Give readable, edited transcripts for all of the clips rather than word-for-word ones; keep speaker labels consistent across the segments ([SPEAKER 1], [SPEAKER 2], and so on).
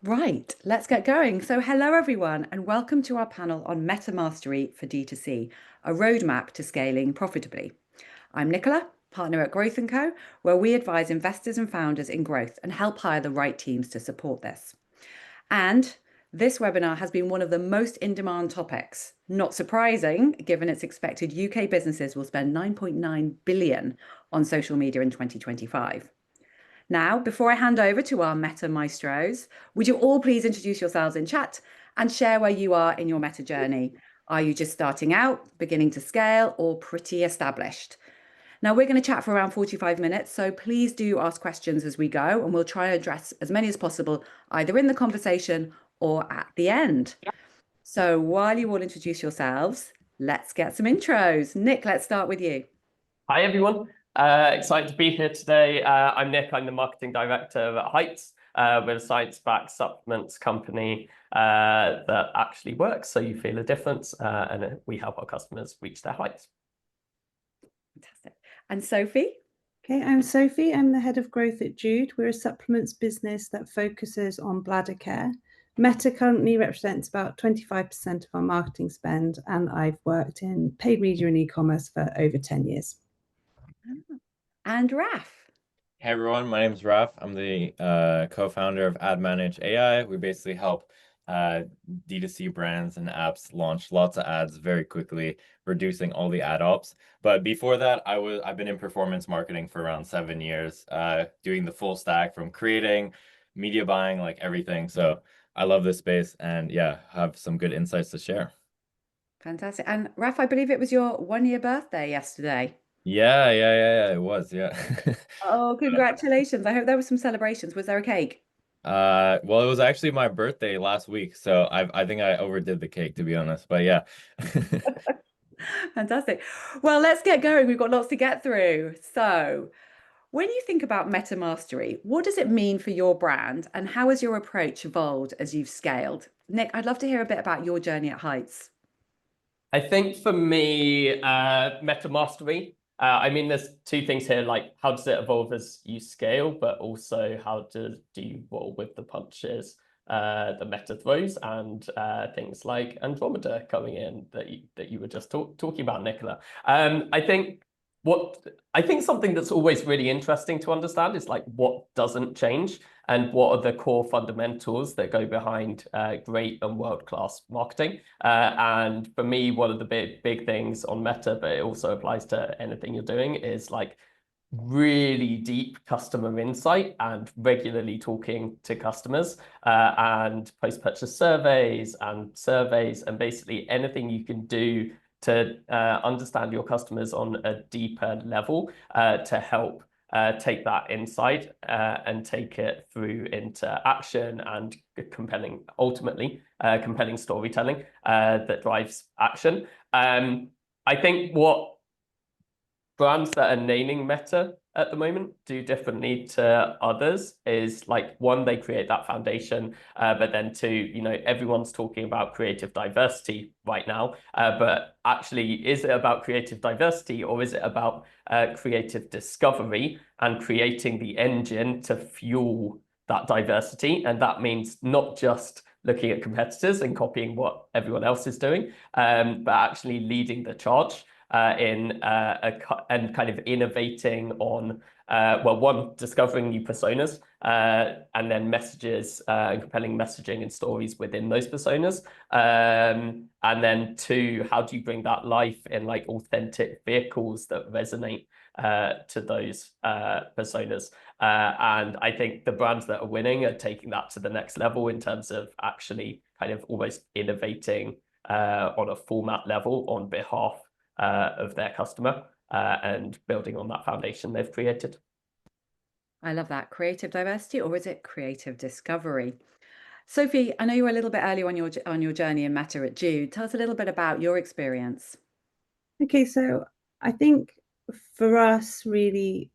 [SPEAKER 1] Right, let's get going. So, hello everyone, and welcome to our panel on Meta Mastery for D2C, a roadmap to scaling profitably. I'm Nicola, partner at Growth & Co, where we advise investors and founders in growth and help hire the right teams to support this. And this webinar has been one of the most in-demand topics. Not surprising, given it's expected UK businesses will spend 9.9 billion on social media in 2025. Now, before I hand over to our Meta Maestros, would you all please introduce yourselves in chat and share where you are in your Meta journey? Are you just starting out, beginning to scale, or pretty established? Now, we're going to chat for around 45 minutes, so please do ask questions as we go, and we'll try to address as many as possible, either in the conversation or at the end. So while you all introduce yourselves, let's get some intros. Nick, let's start with you.
[SPEAKER 2] Hi, everyone. Excited to be here today. I'm Nick. I'm the marketing director at Heights. We're a science-backed supplements company that actually works, so you feel a difference, and we help our customers reach their heights.
[SPEAKER 1] Fantastic. And Sophie?
[SPEAKER 3] Okay, I'm Sophie. I'm the head of growth at Jude. We're a supplements business that focuses on bladder care. Meta currently represents about 25% of our marketing spend, and I've worked in paid media and e-commerce for over 10 years.
[SPEAKER 1] And Raph.
[SPEAKER 4] Hey everyone, my name is Raph. I'm the co-founder of AdManage.ai. We basically help D2C brands and apps launch lots of ads very quickly, reducing all the ad ops. But before that, I've been in performance marketing for around 7 years, doing the full stack from creating, media buying, like everything. So I love this space and yeah, have some good insights to share.
[SPEAKER 1] Fantastic. And Raph, I believe it was your 1-year birthday yesterday.
[SPEAKER 4] Yeah, it was, yeah.
[SPEAKER 1] Oh, congratulations. I hope there were some celebrations. Was there a cake?
[SPEAKER 4] Well, it was actually my birthday last week, so I think I overdid the cake, to be honest, but yeah.
[SPEAKER 1] Fantastic. Well, let's get going. We've got lots to get through. So, when you think about meta mastery, what does it mean for your brand and how has your approach evolved as you've scaled? Nick, I'd love to hear a bit about your journey at Heights.
[SPEAKER 2] I think for me, meta mastery. I mean, there's two things here, like how does it evolve as you scale, but also how do you roll with the punches the meta throws, and things like Andromeda coming in that you were just talking about, Nicola. I think something that's always really interesting to understand is like what doesn't change and what are the core fundamentals that go behind great and world-class marketing. And for me, one of the big things on Meta, but it also applies to anything you're doing, is like really deep customer insight and regularly talking to customers and post-purchase surveys and basically anything you can do to understand your customers on a deeper level to help take that insight and take it through into action and ultimately compelling storytelling that drives action. I think what brands that are naming Meta at the moment do differently to others is like, one, they create that foundation, but then two, you know, everyone's talking about creative diversity right now, but actually, is it about creative diversity or is it about creative discovery and creating the engine to fuel that diversity? And that means not just looking at competitors and copying what everyone else is doing, but actually leading the charge and kind of innovating on, well, one, discovering new personas, and then messages, compelling messaging and stories within those personas. And then two, how do you bring that life in like authentic vehicles that resonate to those personas? And I think the brands that are winning are taking that to the next level in terms of actually kind of almost innovating on a format level on behalf of their customer and building on that foundation they've created.
[SPEAKER 1] I love that. Creative diversity, or is it creative discovery? Sophie, I know you were a little bit earlier on your journey in Meta at Jude. Tell us a little bit about your experience.
[SPEAKER 3] Okay, so I think for us, really,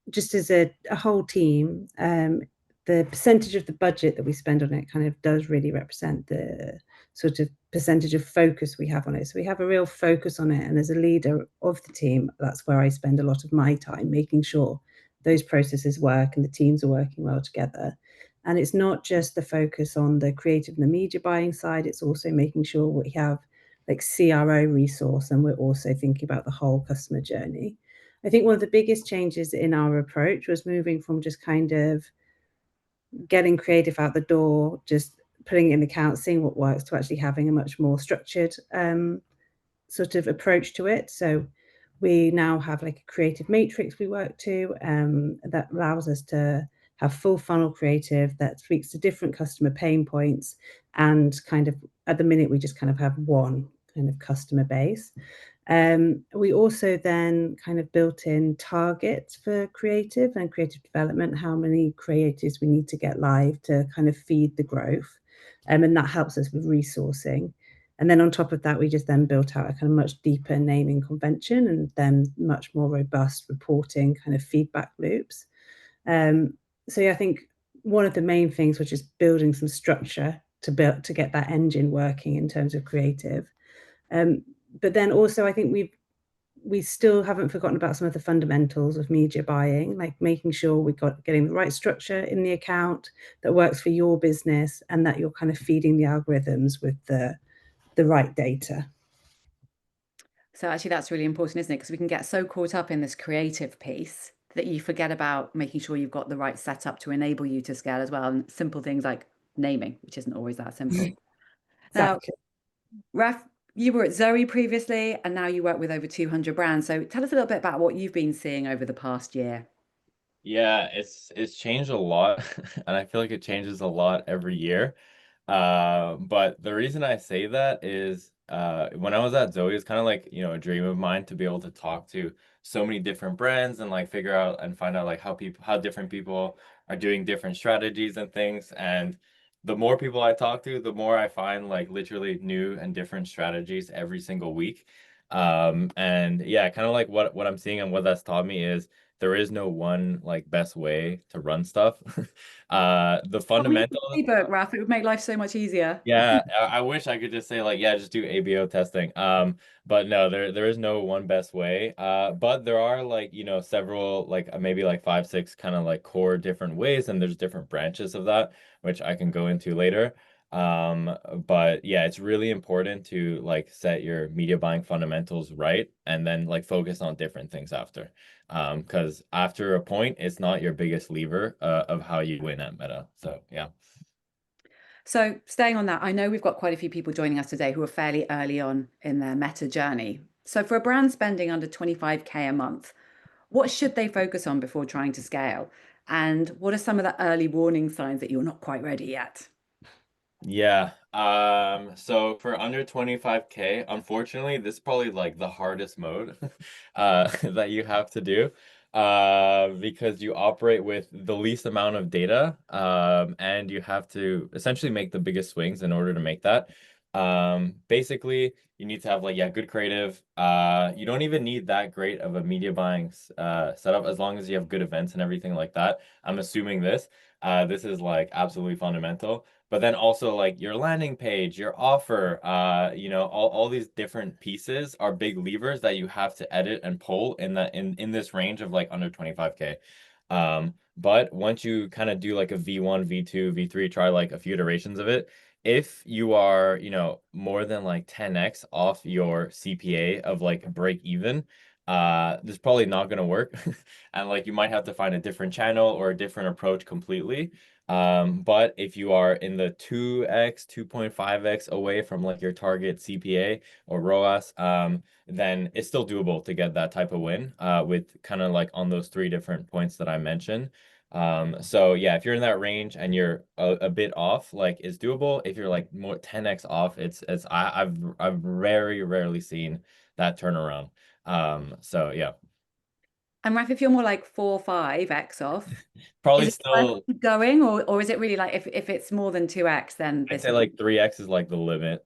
[SPEAKER 3] just as a whole team, the percentage of the budget that we spend on it kind of does really represent the sort of percentage of focus we have on it. So we have a real focus on it. And as a leader of the team, that's where I spend a lot of my time, making sure those processes work and the teams are working well together. And it's not just the focus on the creative and the media buying side, it's also making sure we have like CRO resource, and we're also thinking about the whole customer journey. I think one of the biggest changes in our approach was moving from just kind of getting creative out the door, just putting it in the account, seeing what works, to actually having a much more structured sort of approach to it. So we now have like a creative matrix we work to that allows us to have full funnel creative that speaks to different customer pain points, and kind of at the minute we just kind of have one kind of customer base. We also then kind of built in targets for creative and creative development, how many creatives we need to get live to kind of feed the growth. And that helps us with resourcing. And then on top of that, we just then built out a kind of much deeper naming convention, and then much more robust reporting kind of feedback loops. So yeah, I think one of the main things was just building some structure to get that engine working in terms of creative. But then also I think we still haven't forgotten about some of the fundamentals of media buying, like making sure getting the right structure in the account that works for your business, and that you're kind of feeding the algorithms with the right data.
[SPEAKER 1] So actually that's really important, isn't it? Because we can get so caught up in this creative piece that you forget about making sure you've got the right setup to enable you to scale as well. And simple things like naming, which isn't always that simple.
[SPEAKER 3] Exactly.
[SPEAKER 1] Now, Raph, you were at Zoe previously, and now you work with over 200 brands. So tell us a little bit about what you've been seeing over the past year.
[SPEAKER 4] Yeah, it's changed a lot, and I feel like it changes a lot every year. But the reason I say that is when I was at Zoe, it's kind of like, a dream of mine to be able to talk to so many different brands and like figure out and find out like how different people are doing different strategies and things. And the more people I talk to, the more I find like literally new and different strategies every single week. And yeah, kind of like what I'm seeing and what that's taught me is there is no one like best way to run stuff. The fundamentals.
[SPEAKER 1] Ebook, Raph, it would make life so much easier.
[SPEAKER 4] Yeah, I wish I could just say like, yeah, just do ABO testing. But no, there is no one best way. But there are like, several like maybe like 5, 6 kind of like core different ways, and there's different branches of that, which I can go into later. But yeah, it's really important to like set your media buying fundamentals right, and then like focus on different things after. Because after a point, it's not your biggest lever of how you win at Meta. So yeah.
[SPEAKER 1] So staying on that, I know we've got quite a few people joining us today who are fairly early on in their Meta journey. So for a brand spending under 25K a month, what should they focus on before trying to scale? And what are some of the early warning signs that you're not quite ready yet?
[SPEAKER 4] Yeah. So for under 25K, unfortunately, this is probably like the hardest mode that you have to do because you operate with the least amount of data and you have to essentially make the biggest swings in order to make that. Basically, you need to have like, yeah, good creative. You don't even need that great of a media buying setup as long as you have good events and everything like that. I'm assuming this is like absolutely fundamental. But then also like your landing page, your offer, all these different pieces are big levers that you have to edit and pull in this range of like under 25K. But once you kind of do like a V1, V2, V3, try like a few iterations of it, if you are, more than like 10x off your CPA of like break even, this is probably not going to work. And like you might have to find a different channel or a different approach completely. But if you are in the 2x, 2.5x away from like your target CPA or ROAS, then it's still doable to get that type of win with kind of like on those 3 different points that I mentioned. So yeah, if you're in that range and you're a bit off, like it's doable. If you're like more 10x off, I've very rarely seen that turnaround. So yeah.
[SPEAKER 1] And Raph, if you're more like 4, 5x off,
[SPEAKER 4] Probably
[SPEAKER 1] is it worth
[SPEAKER 4] still,
[SPEAKER 1] going, or is it really like if it's more than 2x, then
[SPEAKER 4] I'd
[SPEAKER 1] this
[SPEAKER 4] say
[SPEAKER 1] would be
[SPEAKER 4] like 3x is like the limit.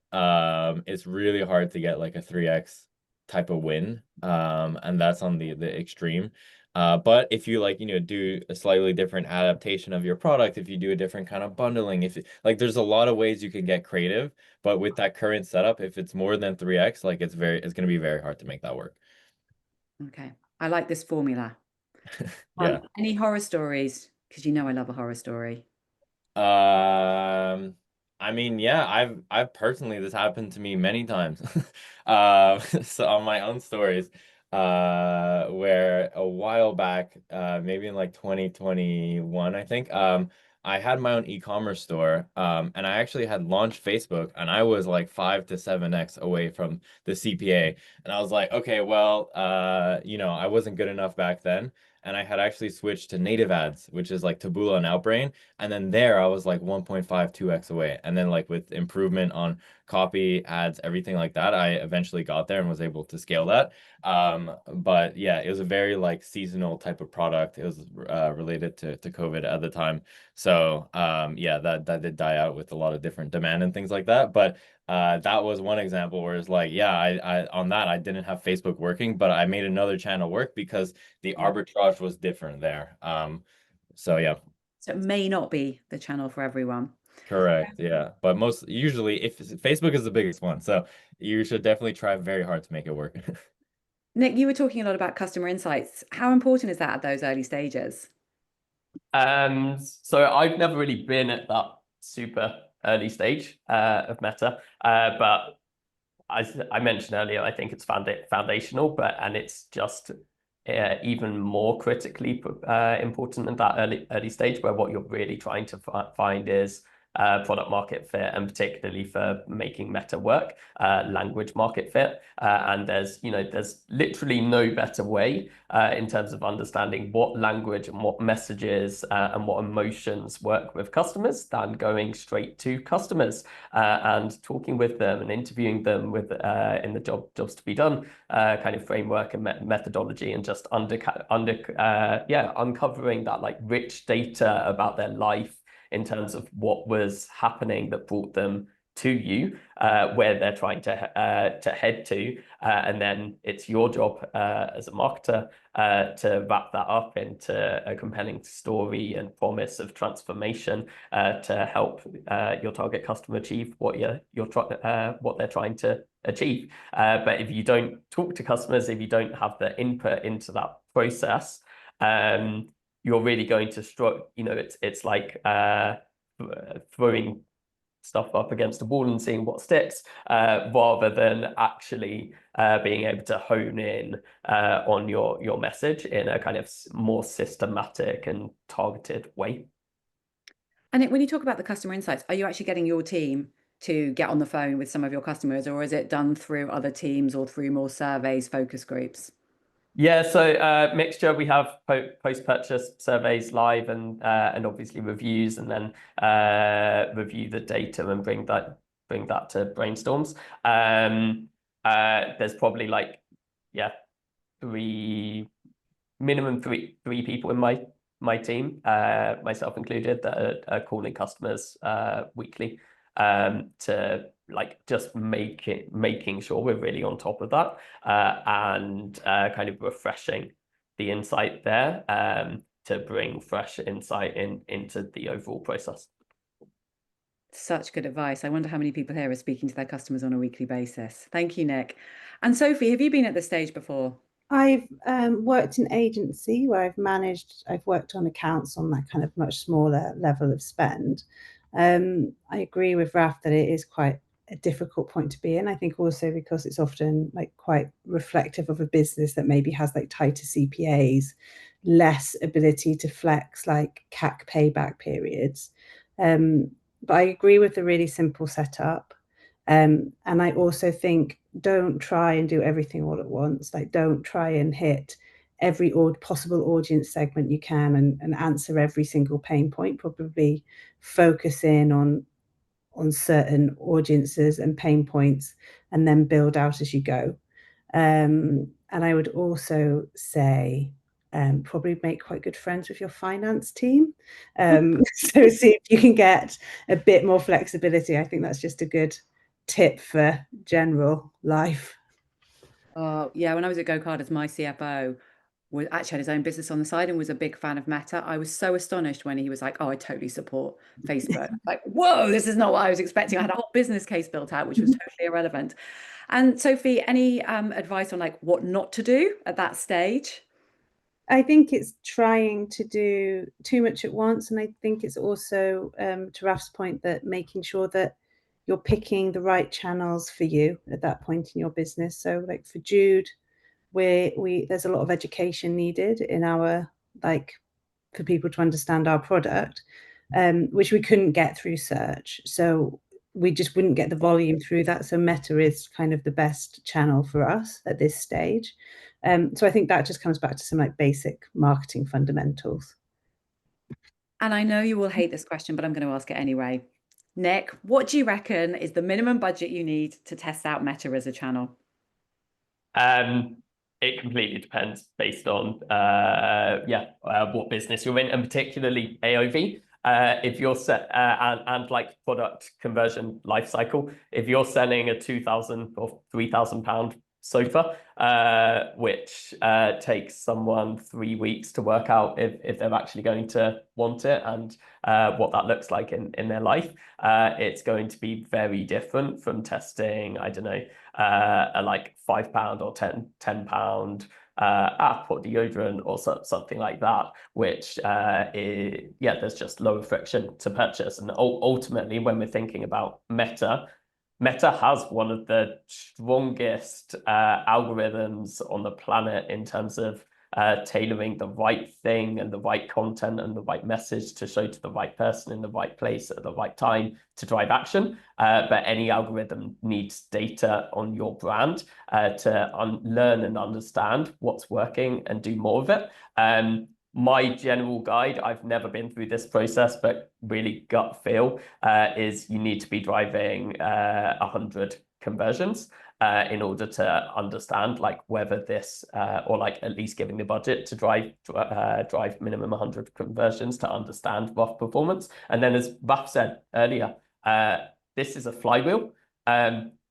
[SPEAKER 4] It's really hard to get like a 3x type of win. And that's on the extreme. But if you like, do a slightly different adaptation of your product, if you do a different kind of bundling, like there's a lot of ways you can get creative, but with that current setup, if it's more than 3x, like it's going to be very hard to make that work.
[SPEAKER 1] okay. I like this formula.
[SPEAKER 4] Yeah.
[SPEAKER 1] Any horror stories? Because you know I love a horror story.
[SPEAKER 4] I mean, yeah, I've personally, this happened to me many times. So on my own stories, where a while back, maybe in like 2021, I think, I had my own e-commerce store, and I actually had launched Facebook, and I was like 5 to 7x away from the CPA, and I was like, okay, well, I wasn't good enough back then. And I had actually switched to native ads, which is like Taboola and Outbrain. And then there I was like 1.5, 2x away. And then like with improvement on copy, ads, everything like that, I eventually got there and was able to scale that. But yeah, it was a very like seasonal type of product. It was related to COVID at the time. So yeah, that did die out with a lot of different demand and things like that. But that was one example where it's like, yeah, I on that I didn't have Facebook working, but I made another channel work because the arbitrage was different there. So yeah.
[SPEAKER 1] So it may not be the channel for everyone.
[SPEAKER 4] Correct. Yeah. But most usually if Facebook is the biggest one, so you should definitely try very hard to make it work.
[SPEAKER 1] Nick, you were talking a lot about customer insights. How important is that at those early stages?
[SPEAKER 2] So I've never really been at that super early stage of Meta, but as I mentioned earlier, I think it's foundational, and it's just even more critically important in that early stage, where what you're really trying to find is product market fit, and particularly for making Meta work, language market fit. And there's literally no better way in terms of understanding what language and what messages and what emotions work with customers than going straight to customers and talking with them and interviewing them with in the jobs to be done kind of framework and methodology, and just uncovering that like rich data about their life in terms of what was happening that brought them to you, where they're trying to head to, and then it's your job as a marketer to wrap that up into a compelling story and promise of transformation to help your target customer achieve what what they're trying to achieve. But if you don't talk to customers, if you don't have the input into that process, you're really going to struggle. It's like throwing stuff up against a wall and seeing what sticks, rather than actually being able to hone in on your message in a kind of more systematic and targeted way.
[SPEAKER 1] And when you talk about the customer insights, are you actually getting your team to get on the phone with some of your customers, or is it done through other teams or through more surveys, focus groups?
[SPEAKER 2] Yeah, so mixture. We have post-purchase surveys live, and obviously reviews, and then review the data and bring that to brainstorms. There's probably like minimum three people in my team, myself included, that are calling customers weekly to like just making sure we're really on top of that, and kind of refreshing the insight there, to bring fresh insight into the overall process.
[SPEAKER 1] Such good advice. I wonder how many people here are speaking to their customers on a weekly basis. Thank you, Nick. And Sophie, have you been at this stage before?
[SPEAKER 3] I've worked in agency where I've worked on accounts on that kind of much smaller level of spend. I agree with Raf that it is quite a difficult point to be in. I think also because it's often like quite reflective of a business that maybe has like tighter CPAs, less ability to flex like CAC payback periods. But I agree with the really simple setup. And I also think don't try and do everything all at once. Like don't try and hit every possible audience segment you can and answer every single pain point. Probably focus in on certain audiences and pain points and then build out as you go. And I would also say probably make quite good friends with your finance team. So see if you can get a bit more flexibility. I think that's just a good tip for general life.
[SPEAKER 1] Oh, yeah. When I was at GoCarders, my CFO actually had his own business on the side and was a big fan of Meta. I was so astonished when he was like, "Oh, I totally support Facebook." Like, whoa, this is not what I was expecting. I had a whole business case built out, which was totally irrelevant. And Sophie, any advice on like what not to do at that stage?
[SPEAKER 3] I think it's trying to do too much at once. And I think it's also, to Raf's point, that making sure that you're picking the right channels for you at that point in your business. So like for Jude, there's a lot of education needed in our, like, for people to understand our product, which we couldn't get through search. So we just wouldn't get the volume through that. So Meta is kind of the best channel for us at this stage. So I think that just comes back to some like basic marketing fundamentals.
[SPEAKER 1] And I know you will hate this question, but I'm going to ask it anyway. Nick, what do you reckon is the minimum budget you need to test out Meta as a channel?
[SPEAKER 2] It completely depends based on what business you're in, and particularly AOV. If you're set and like product conversion life cycle, if you're selling a £2,000 or £3,000 sofa, which takes someone 3 weeks to work out if they're actually going to want it and what that looks like in their life, it's going to be very different from testing, I don't know, a like £5 or £10 app or deodorant or something like that, which there's just lower friction to purchase. And ultimately, when we're thinking about Meta has one of the strongest algorithms on the planet in terms of tailoring the right thing and the right content and the right message to show to the right person in the right place at the right time to drive action. But any algorithm needs data on your brand to learn and understand what's working and do more of it. My general guide, I've never been through this process, but really gut feel is you need to be driving 100 conversions in order to understand like whether this or like at least giving the budget to drive minimum 100 conversions to understand rough performance. And then as Raph said earlier, this is a flywheel.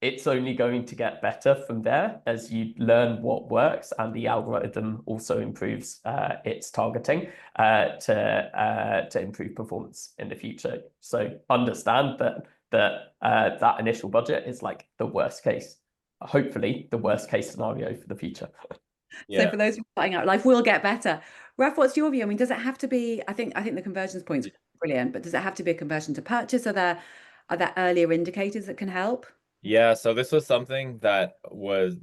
[SPEAKER 2] It's only going to get better from there as you learn what works, and the algorithm also improves its targeting to improve performance in the future. So understand that initial budget is like the worst case, hopefully the worst case scenario for the future.
[SPEAKER 1] So for those who are starting out, life will get better. Raph, what's your view? I mean, does it have to be? I think the conversions point's brilliant, but does it have to be a conversion to purchase? Are there earlier indicators that can help?
[SPEAKER 4] Yeah, so this was something that was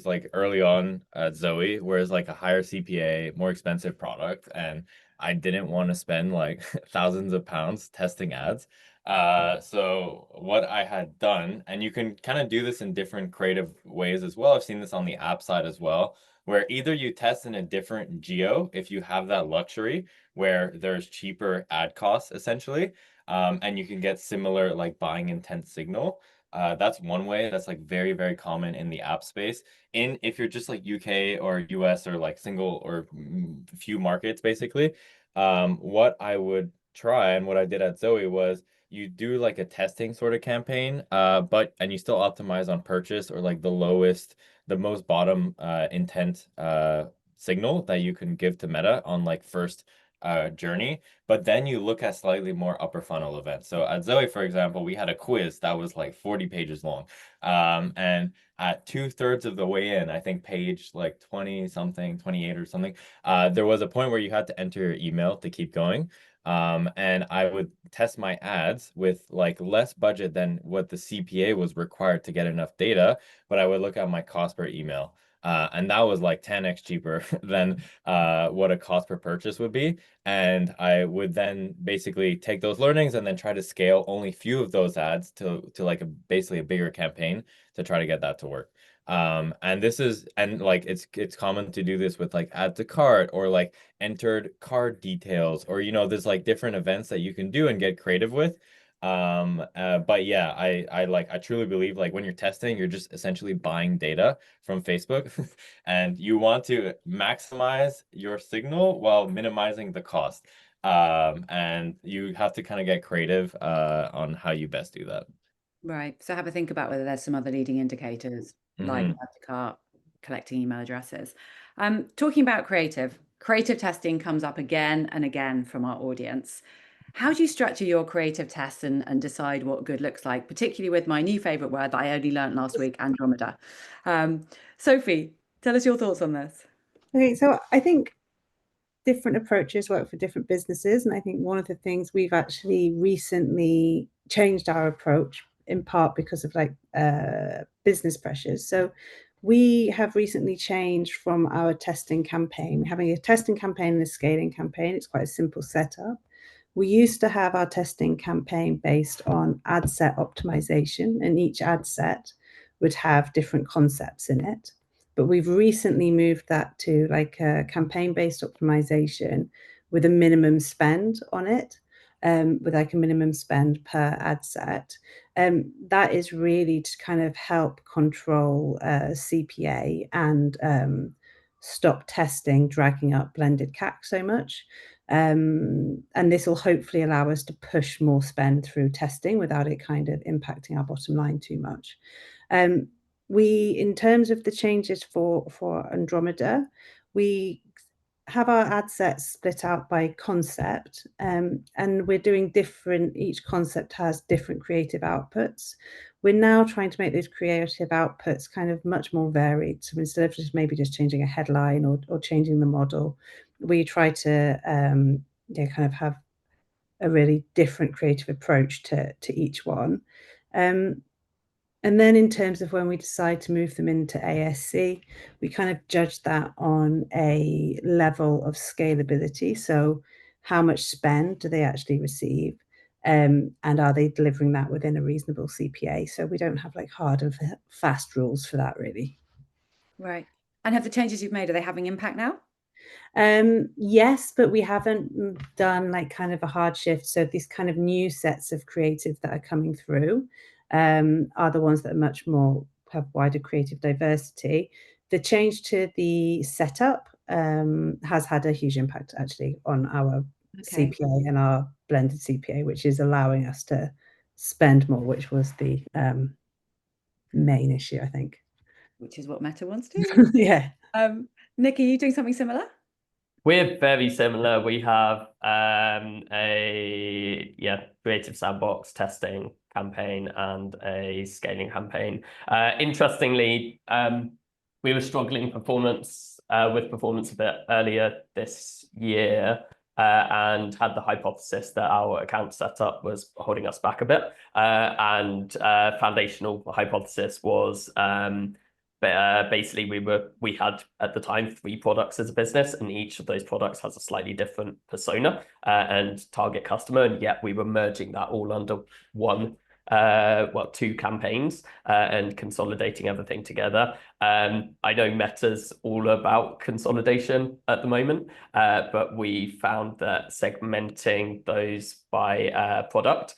[SPEAKER 4] like early on at Zoe, whereas like a higher CPA, more expensive product, and I didn't want to spend like thousands of pounds testing ads. So what I had done, and you can kind of do this in different creative ways as well. I've seen this on the app side as well, where either you test in a different geo if you have that luxury, where there's cheaper ad costs essentially, and you can get similar like buying intent signal. That's one way that's like very, very common in the app space. If you're just like UK or US or like single or few markets, basically, what I would try and what I did at Zoe was you do like a testing sort of campaign, and you still optimize on purchase or like the most bottom intent signal that you can give to Meta on like first journey, but then you look at slightly more upper funnel events. So at Zoe, for example, we had a quiz that was like 40 pages long. And at 2/3 of the way in, I think page like 20 something, 28 or something, there was a point where you had to enter your email to keep going. And I would test my ads with like less budget than what the CPA was required to get enough data, but I would look at my cost per email. And that was like 10x cheaper than what a cost per purchase would be. And I would then basically take those learnings and then try to scale only few of those ads to like basically a bigger campaign to try to get that to work. And like it's common to do this with like add to cart or like entered card details, or there's like different events that you can do and get creative with. But yeah, I truly believe like when you're testing, you're just essentially buying data from Facebook and you want to maximize your signal while minimizing the cost. And you have to kind of get creative on how you best do that.
[SPEAKER 1] Right. So have a think about whether there's some other leading indicators like add to cart, collecting email addresses. Talking about creative testing comes up again and again from our audience. How do you structure your creative tests and decide what good looks like, particularly with my new favorite word that I only learned last week, Andromeda? Sophie, tell us your thoughts on this.
[SPEAKER 3] Okay, so I think different approaches work for different businesses. And I think one of the things we've actually recently changed our approach, in part because of like business pressures. So we have recently changed from our testing campaign, having a testing campaign and a scaling campaign. It's quite a simple setup. We used to have our testing campaign based on ad set optimization, and each ad set would have different concepts in it. But we've recently moved that to like a campaign-based optimization with a minimum spend on it, with like a minimum spend per ad set. That is really to kind of help control CPA and stop testing dragging up blended CAC so much. And this will hopefully allow us to push more spend through testing without it kind of impacting our bottom line too much. We, in terms of the changes for Andromeda, we have our ad sets split out by concept, and we're doing different, each concept has different creative outputs. We're now trying to make those creative outputs kind of much more varied. So instead of just maybe just changing a headline or changing the model, we try to kind of have a really different creative approach to each one. And then in terms of when we decide to move them into ASC, we kind of judge that on a level of scalability. So how much spend do they actually receive? And are they delivering that within a reasonable CPA? So we don't have like hard and fast rules for that, really.
[SPEAKER 1] Right. And have the changes you've made, are they having impact now?
[SPEAKER 3] Yes, but we haven't done like kind of a hard shift. So these kind of new sets of creative that are coming through are the ones that are much more have wider creative diversity. The change to the setup has had a huge impact actually on our CPA and our blended CPA, which is allowing us to spend more, which was the main issue, I think.
[SPEAKER 1] Which is what Meta wants to.
[SPEAKER 3] Yeah.
[SPEAKER 1] Nick, are you doing something similar?
[SPEAKER 2] We're very similar. We have a creative sandbox testing campaign and a scaling campaign. Interestingly, we were struggling with performance a bit earlier this year, and had the hypothesis that our account setup was holding us back a bit. And foundational hypothesis was basically we had at the time 3 products as a business, and each of those products has a slightly different persona and target customer, and yet we were merging that all under one 2 campaigns and consolidating everything together. I know Meta's all about consolidation at the moment, but we found that segmenting those by product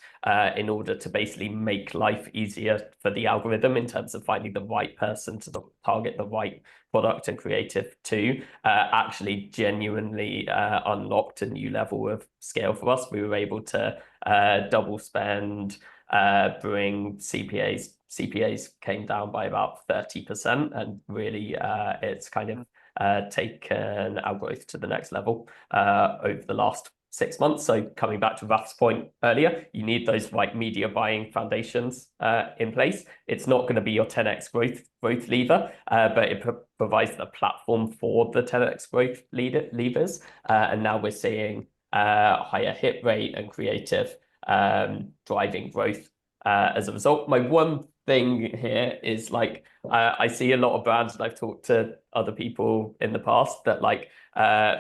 [SPEAKER 2] in order to basically make life easier for the algorithm in terms of finding the right person to target the right product and creative to actually genuinely unlocked a new level of scale for us. We were able to double spend, bring CPAs came down by about 30%, and really it's kind of taken our growth to the next level over the last 6 months. So coming back to Raf's point earlier, you need those right media buying foundations in place. It's not going to be your 10x growth lever, but it provides the platform for the 10x growth levers. And now we're seeing higher hit rate and creative driving growth as a result. My one thing here is like I see a lot of brands, and I've talked to other people in the past that like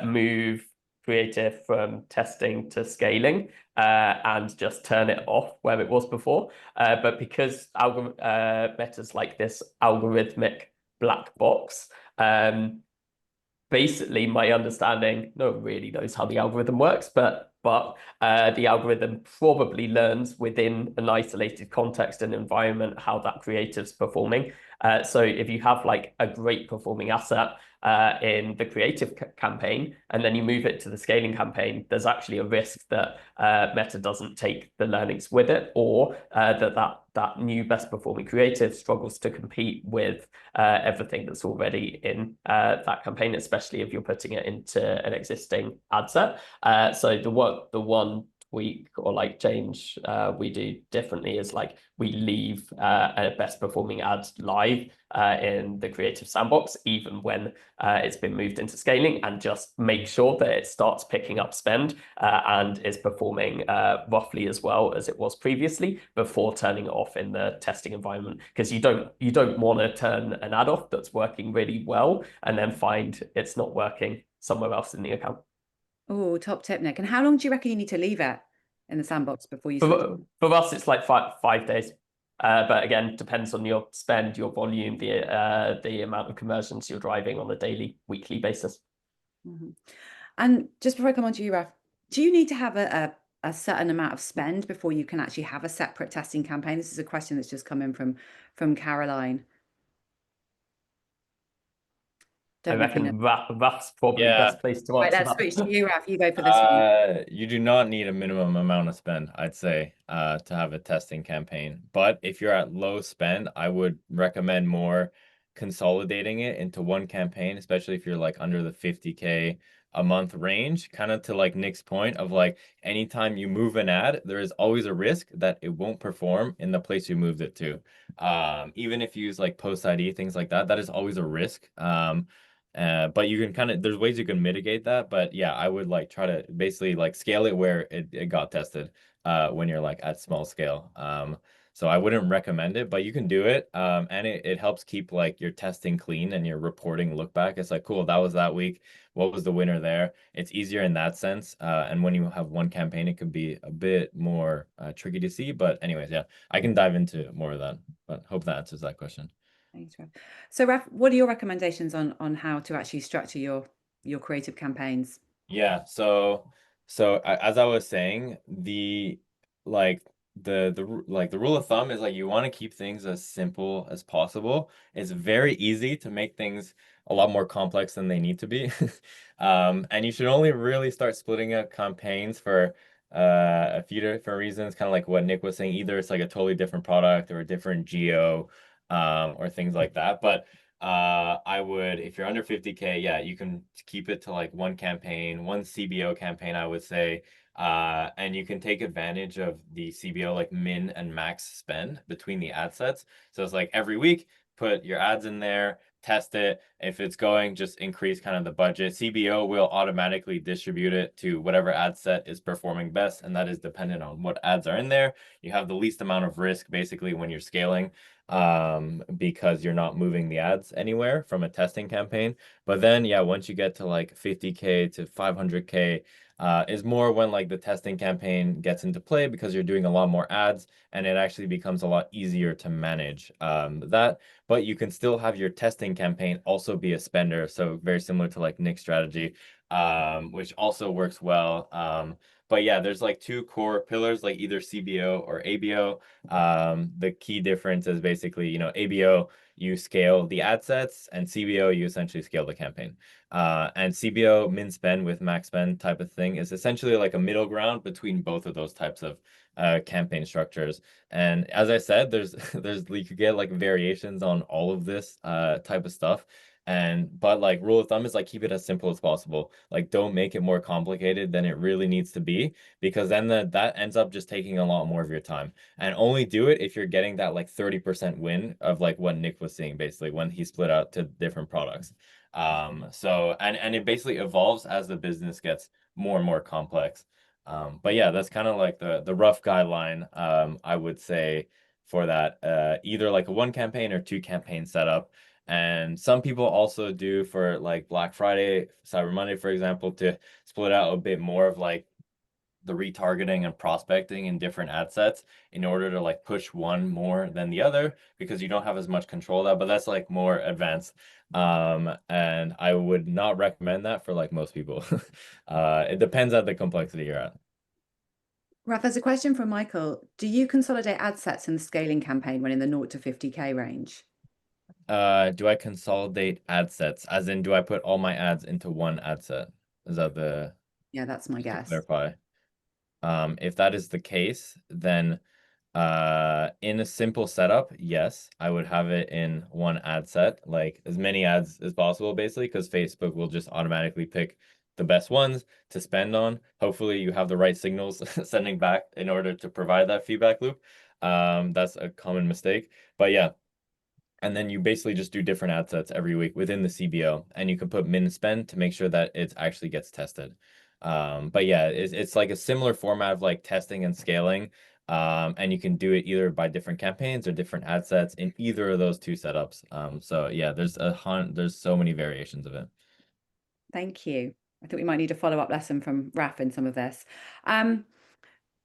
[SPEAKER 2] move creative from testing to scaling and just turn it off where it was before. But because Meta's like this algorithmic black box, basically my understanding, no one really knows how the algorithm works, but the algorithm probably learns within an isolated context and environment how that creative's performing. So if you have like a great performing asset in the creative campaign, and then you move it to the scaling campaign, there's actually a risk that Meta doesn't take the learnings with it, or that new best performing creative struggles to compete with everything that's already in that campaign, especially if you're putting it into an existing ad set. So the one week or like change we do differently is like we leave a best performing ad live in the creative sandbox, even when it's been moved into scaling, and just make sure that it starts picking up spend and is performing roughly as well as it was previously before turning it off in the testing environment. Because you don't want to turn an ad off that's working really well and then find it's not working somewhere else in the account.
[SPEAKER 1] Oh, top tip, Nick. And how long do you reckon you need to leave it in the sandbox before you switch?
[SPEAKER 2] For us, it's like five days. But again, depends on your spend, your volume, the amount of conversions you're driving on a daily, weekly basis.
[SPEAKER 1] Mm-hmm. And just before I come on to you, Raph, do you need to have a certain amount of spend before you can actually have a separate testing campaign? This is a question that's just come in from Caroline.
[SPEAKER 2] I reckon Raph's probably best placed to
[SPEAKER 1] Right,
[SPEAKER 2] answer
[SPEAKER 1] let's switch
[SPEAKER 2] that.
[SPEAKER 1] to you, Raph. You go for this one.
[SPEAKER 4] You do not need a minimum amount of spend, I'd say, to have a testing campaign. But if you're at low spend, I would recommend more consolidating it into one campaign, especially if you're like under the 50K a month range, kind of to like Nick's point of like anytime you move an ad, there is always a risk that it won't perform in the place you moved it to. Even if you use like post ID, things like that, that is always a risk. But you can kind of, there's ways you can mitigate that. But yeah, I would like try to basically like scale it where it got tested when you're like at small scale. So I wouldn't recommend it, but you can do it. And it helps keep like your testing clean and your reporting look back. It's like, cool, that was that week. What was the winner there? It's easier in that sense. And when you have one campaign, it could be a bit more tricky to see. But anyways, yeah, I can dive into more of that, but hope that answers that question.
[SPEAKER 1] Thanks, Raph. So, Raph, what are your recommendations on how to actually structure your creative campaigns?
[SPEAKER 4] Yeah, so as I was saying, the rule of thumb is like you want to keep things as simple as possible. It's very easy to make things a lot more complex than they need to be. And you should only really start splitting up campaigns for a few different reasons, kind of like what Nick was saying. Either it's like a totally different product or a different geo, or things like that. But I would, if you're under 50K, yeah, you can keep it to like one campaign, one CBO campaign, I would say. And you can take advantage of the CBO like min and max spend between the ad sets. So it's like every week, put your ads in there, test it. If it's going, just increase kind of the budget. CBO will automatically distribute it to whatever ad set is performing best, and that is dependent on what ads are in there. You have the least amount of risk basically when you're scaling, because you're not moving the ads anywhere from a testing campaign. But then, yeah, once you get to like 50K to 500K, is more when like the testing campaign gets into play because you're doing a lot more ads and it actually becomes a lot easier to manage that. But you can still have your testing campaign also be a spender. So very similar to like Nick's strategy, which also works well. But yeah, there's like two core pillars, like either CBO or ABO. The key difference is basically, you know, ABO, you scale the ad sets, and CBO, you essentially scale the campaign. And CBO, min spend with max spend type of thing, is essentially like a middle ground between both of those types of campaign structures. And as I said, there's you could get like variations on all of this type of stuff. But like rule of thumb is like keep it as simple as possible. Like don't make it more complicated than it really needs to be, because then that ends up just taking a lot more of your time. And only do it if you're getting that like 30% win of like what Nick was seeing basically when he split out to different products. So and it basically evolves as the business gets more and more complex. But yeah, that's kind of like the rough guideline, I would say, for that, either like a one campaign or two campaign setup. And some people also do for like Black Friday, Cyber Monday, for example, to split out a bit more of like the retargeting and prospecting in different ad sets in order to like push one more than the other, because you don't have as much control of that. But that's like more advanced. And I would not recommend that for like most people. It depends on the complexity you're at.
[SPEAKER 1] Raph, there's a question from Michael. Do you consolidate ad sets in the scaling campaign when in the 0 to 50K range?
[SPEAKER 4] Do I consolidate ad sets? As in, do I put all my ads into one ad set? Is that the...
[SPEAKER 1] Yeah, that's my guess.
[SPEAKER 4] To clarify. If that is the case, then in a simple setup, yes, I would have it in one ad set, like as many ads as possible, basically, because Facebook will just automatically pick the best ones to spend on. Hopefully you have the right signals sending back in order to provide that feedback loop. That's a common mistake, but yeah. And then you basically just do different ad sets every week within the CBO, and you can put min spend to make sure that it actually gets tested. But yeah, it's like a similar format of like testing and scaling. And you can do it either by different campaigns or different ad sets in either of those two setups. So yeah, there's so many variations of it.
[SPEAKER 1] Thank you. I think we might need a follow-up lesson from Raph in some of this.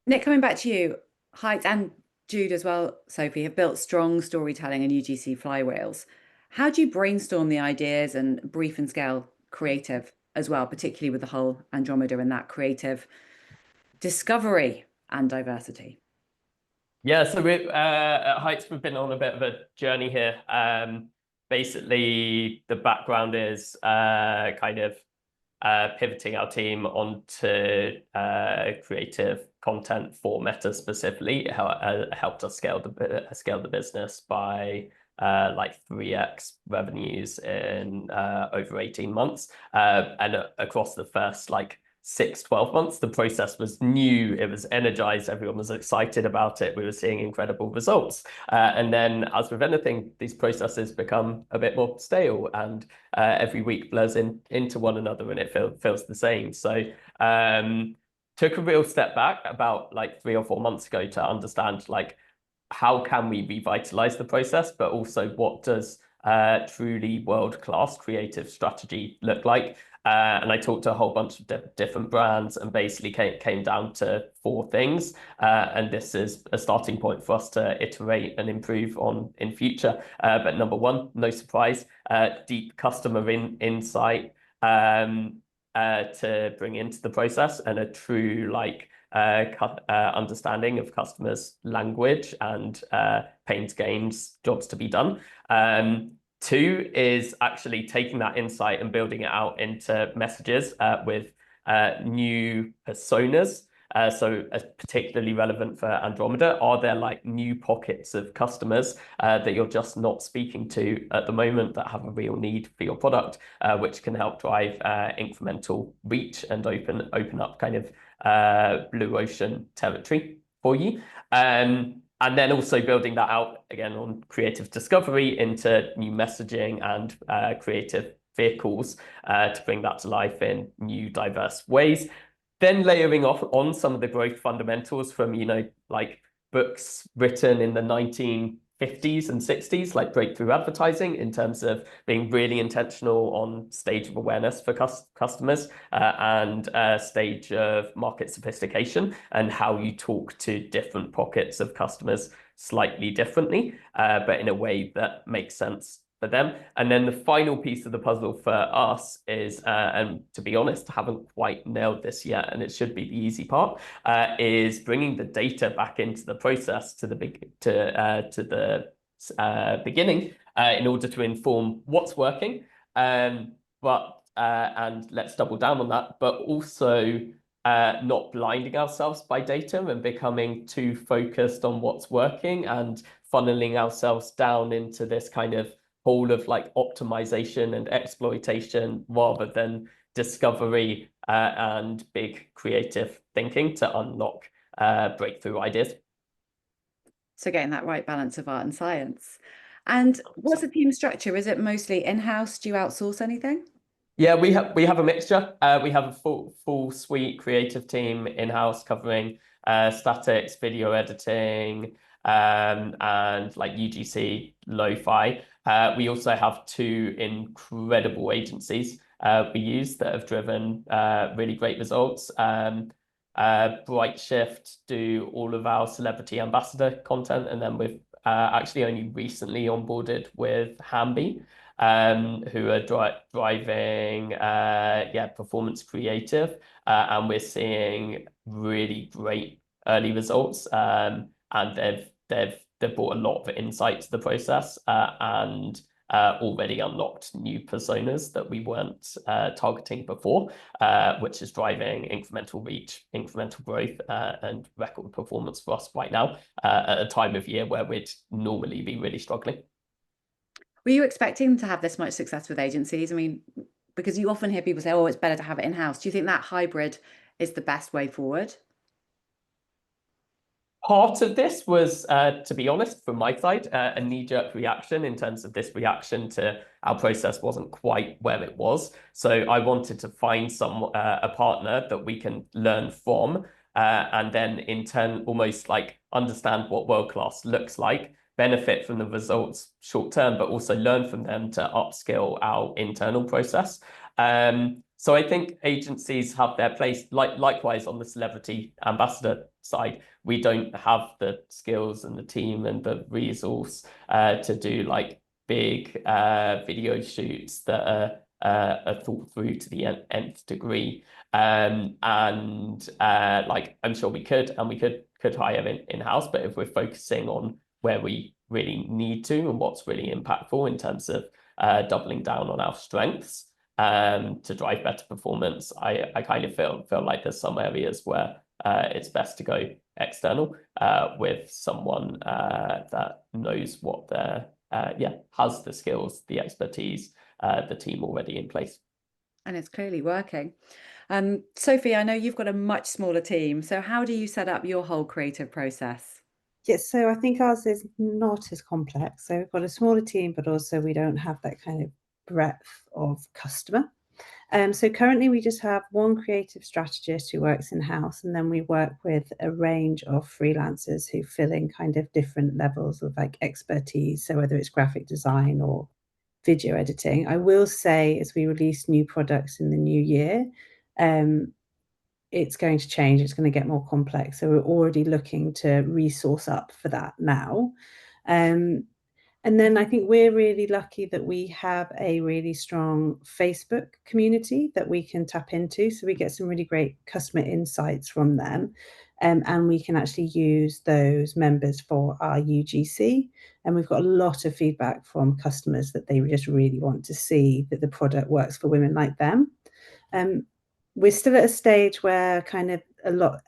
[SPEAKER 1] Nick, coming back to you, Heights and Jude as well, Sophie, have built strong storytelling and UGC flywheels. How do you brainstorm the ideas and brief and scale creative as well, particularly with the whole Andromeda and that creative discovery and diversity?
[SPEAKER 2] Yeah, so we at Heights, we've been on a bit of a journey here. Basically, the background is kind of pivoting our team onto creative content for Meta specifically. It helped us scale the business by like 3x revenues in over 18 months. And across the first like 6-12 months, the process was new, it was energized, everyone was excited about it, we were seeing incredible results. And then, as with anything, these processes become a bit more stale, and every week blurs into one another, and it feels the same. So took a real step back about like 3 or 4 months ago to understand like how can we revitalize the process, but also what does truly world-class creative strategy look like. And I talked to a whole bunch of different brands, and basically came down to 4 things. And this is a starting point for us to iterate and improve on in future. But number 1, no surprise, deep customer insight to bring into the process, and a true like understanding of customers' language and pains, gains, jobs to be done. 2 is actually taking that insight and building it out into messages with new personas. So particularly relevant for Andromeda, are there like new pockets of customers that you're just not speaking to at the moment that have a real need for your product, which can help drive incremental reach and open up kind of blue ocean territory for you. And then also building that out again on creative discovery into new messaging and creative vehicles to bring that to life in new diverse ways. Then layering off on some of the growth fundamentals from, you know, like books written in the 1950s and 60s, like breakthrough advertising, in terms of being really intentional on stage of awareness for customers and stage of market sophistication, and how you talk to different pockets of customers slightly differently, but in a way that makes sense for them. And then the final piece of the puzzle for us is, and to be honest, haven't quite nailed this yet, and it should be the easy part, is bringing the data back into the process to the beginning in order to inform what's working. And let's double down on that, but also not blinding ourselves by data and becoming too focused on what's working and funneling ourselves down into this kind of hole of like optimization and exploitation rather than discovery and big creative thinking to unlock breakthrough ideas.
[SPEAKER 1] So getting that right balance of art and science. And what's the team structure? Is it mostly in-house? Do you outsource anything?
[SPEAKER 2] Yeah, we have a mixture. We have a full suite creative team in-house covering statics, video editing, and like UGC, lo-fi. We also have 2 incredible agencies we use that have driven really great results. Bright Shift do all of our celebrity ambassador content, and then we've actually only recently onboarded with Hamby, who are driving performance creative, and we're seeing really great early results. And they've brought a lot of insight to the process and already unlocked new personas that we weren't targeting before, which is driving incremental reach, incremental growth, and record performance for us right now at a time of year where we'd normally be really struggling.
[SPEAKER 1] Were you expecting to have this much success with agencies? I mean, Because you often hear people say, oh, it's better to have it in-house. Do you think that hybrid is the best way forward?
[SPEAKER 2] Part of this was, to be honest, from my side, a knee-jerk reaction in terms of this reaction to our process wasn't quite where it was. So I wanted to find a partner that we can learn from, and then in turn almost like understand what world-class looks like, benefit from the results short term, but also learn from them to upskill our internal process. So I think agencies have their place. Likewise on the celebrity ambassador side, we don't have the skills and the team and the resource to do like big video shoots that are thought through to the nth degree. And like I'm sure we could hire in-house, but if we're focusing on where we really need to and what's really impactful in terms of doubling down on our strengths to drive better performance, I kind of feel like there's some areas where it's best to go external with someone that knows what their has the skills, the expertise, the team already in place.
[SPEAKER 1] And it's clearly working. Sophie, I know you've got a much smaller team. So how do you set up your whole creative process?
[SPEAKER 3] Yes, so I think ours is not as complex. So we've got a smaller team, but also we don't have that kind of breadth of customer. So currently we just have one creative strategist who works in-house, and then we work with a range of freelancers who fill in kind of different levels of like expertise. So whether it's graphic design or video editing. I will say as we release new products in the new year, it's going to change. It's going to get more complex. So we're already looking to resource up for that now. And then I think we're really lucky that we have a really strong Facebook community that we can tap into. So we get some really great customer insights from them. And we can actually use those members for our UGC. And we've got a lot of feedback from customers that they just really want to see that the product works for women like them. We're still at a stage where kind of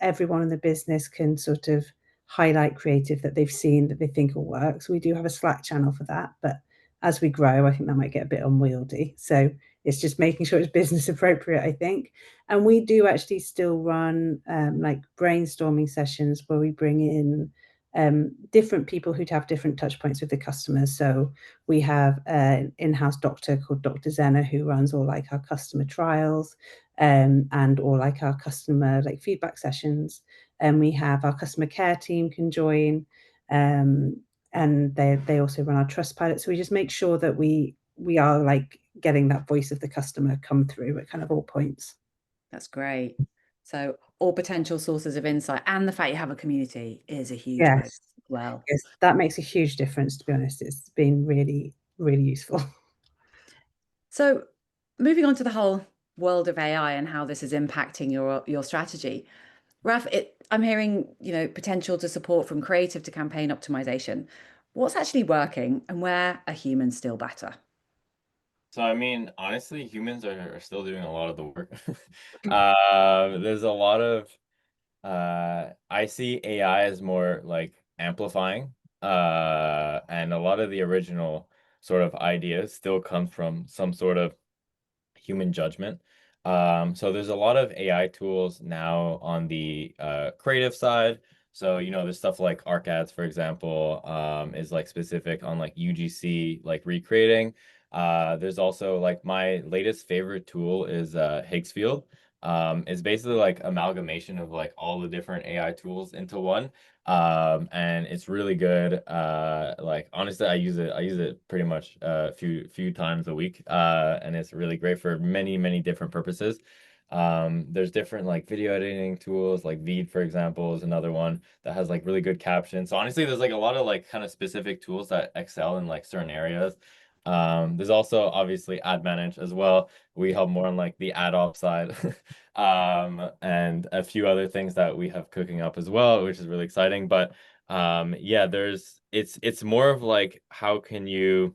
[SPEAKER 3] everyone in the business can sort of highlight creative that they've seen that they think will work. So we do have a Slack channel for that, but as we grow, I think that might get a bit unwieldy. So it's just making sure it's business appropriate, I think. And we do actually still run like brainstorming sessions where we bring in different people who'd have different touch points with the customers. So we have an in-house doctor called Dr. Zena who runs all like our customer trials and all like our customer like feedback sessions. And we have our customer care team can join, and they also run our Trustpilot. So we just make sure that we are like getting that voice of the customer come through at kind of all points.
[SPEAKER 1] That's great. So all potential sources of insight, and the fact you have a community is a huge
[SPEAKER 3] Yes.
[SPEAKER 1] bonus as well.
[SPEAKER 3] Yes, that makes a huge difference, to be honest. It's been really, really useful.
[SPEAKER 1] So moving on to the whole world of AI and how this is impacting your strategy. Raph, I'm hearing, potential to support from creative to campaign optimization. What's actually working and where are humans still better?
[SPEAKER 4] So, I mean, honestly, humans are still doing a lot of the work. There's a lot of, I see AI as more like amplifying, and a lot of the original sort of ideas still come from some sort of human judgment. So there's a lot of AI tools now on the creative side. So, there's stuff like ArcAds, for example, is like specific on like UGC, like recreating. There's also like my latest favorite tool is Higgsfield. It's basically like amalgamation of like all the different AI tools into one. And it's really good. Like honestly, I use it pretty much a few times a week. And it's really great for many different purposes. There's different like video editing tools, like Veed, for example, is another one that has like really good captions. So honestly, there's like a lot of like kind of specific tools that excel in like certain areas. There's also obviously AdManage as well. We help more on like the ad op side, and a few other things that we have cooking up as well, which is really exciting. But yeah, it's more of like how can you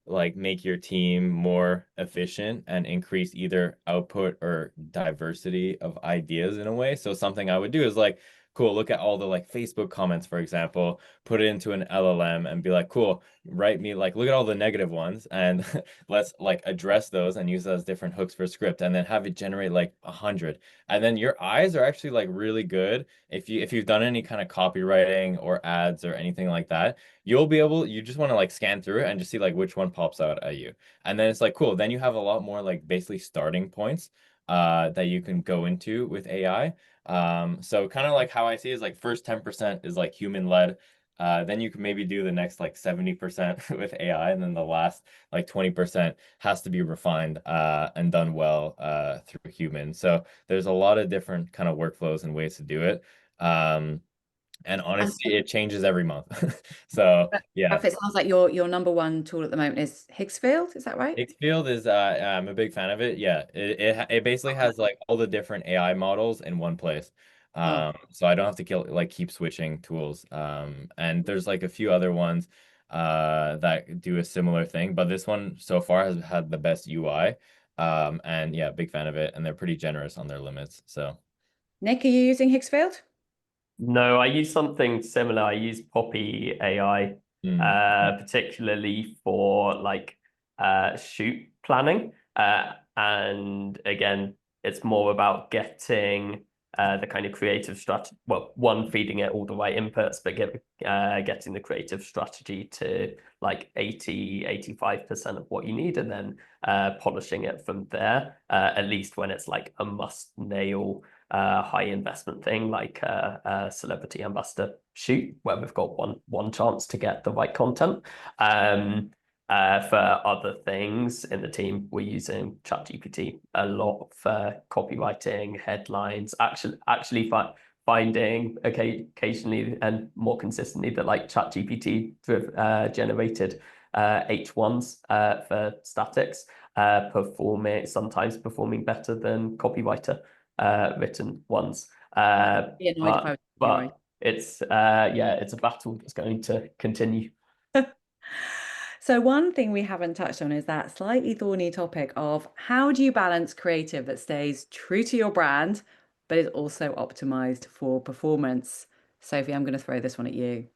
[SPEAKER 4] like make your team more efficient and increase either output or diversity of ideas in a way. So something I would do is like cool, look at all the like Facebook comments, for example, put it into an LLM and be like, cool, write me like, look at all the negative ones and let's like address those and use those as different hooks for script, and then have it generate like 100. And then your eyes are actually like really good. If you've done any kind of copywriting or ads or anything like that, you'll be able, you just want to like scan through it and just see like which one pops out at you. And then it's like, cool, then you have a lot more like basically starting points that you can go into with AI. So kind of like how I see is like first 10% is like human led. Then you can maybe do the next like 70% with AI, and then the last like 20% has to be refined and done well through humans. So there's a lot of different kind of workflows and ways to do it. And
[SPEAKER 1] And
[SPEAKER 4] honestly, it changes every month. So yeah.
[SPEAKER 1] Raph, it sounds like your number one tool at the moment is Higgsfield. Is that right?
[SPEAKER 4] Xfield is I'm a big fan of it. Yeah, it basically has like all the different AI models in one place.
[SPEAKER 1] Oh,
[SPEAKER 4] So I don't have to keep switching tools. And there's like a few other ones that do a similar thing, but this one so far has had the best UI. And yeah, big fan of it, and they're pretty generous on their limits. So
[SPEAKER 1] Nick, are you using Higgsfield?
[SPEAKER 2] No, I use something similar. I use Poppy AI,
[SPEAKER 4] mm,
[SPEAKER 2] particularly for like shoot planning. And again, it's more about getting the kind of creative strategy. Well, one, feeding it all the right inputs, but getting the creative strategy to like 85% of what you need, and then polishing it from there, at least when it's like a must nail high investment thing like a celebrity ambassador shoot where we've got one chance to get the right content. For other things in the team, we're using ChatGPT a lot for copywriting, headlines, actually finding occasionally and more consistently that like ChatGPT generated H1s for statics sometimes performing better than copywriter written ones.
[SPEAKER 1] Be annoyed if I was you, right?
[SPEAKER 2] But it's yeah, it's a battle that's going to continue.
[SPEAKER 1] So one thing we haven't touched on is that slightly thorny topic of how do you balance creative that stays true to your brand, but is also optimized for performance? Sophie, I'm going to throw this one at you.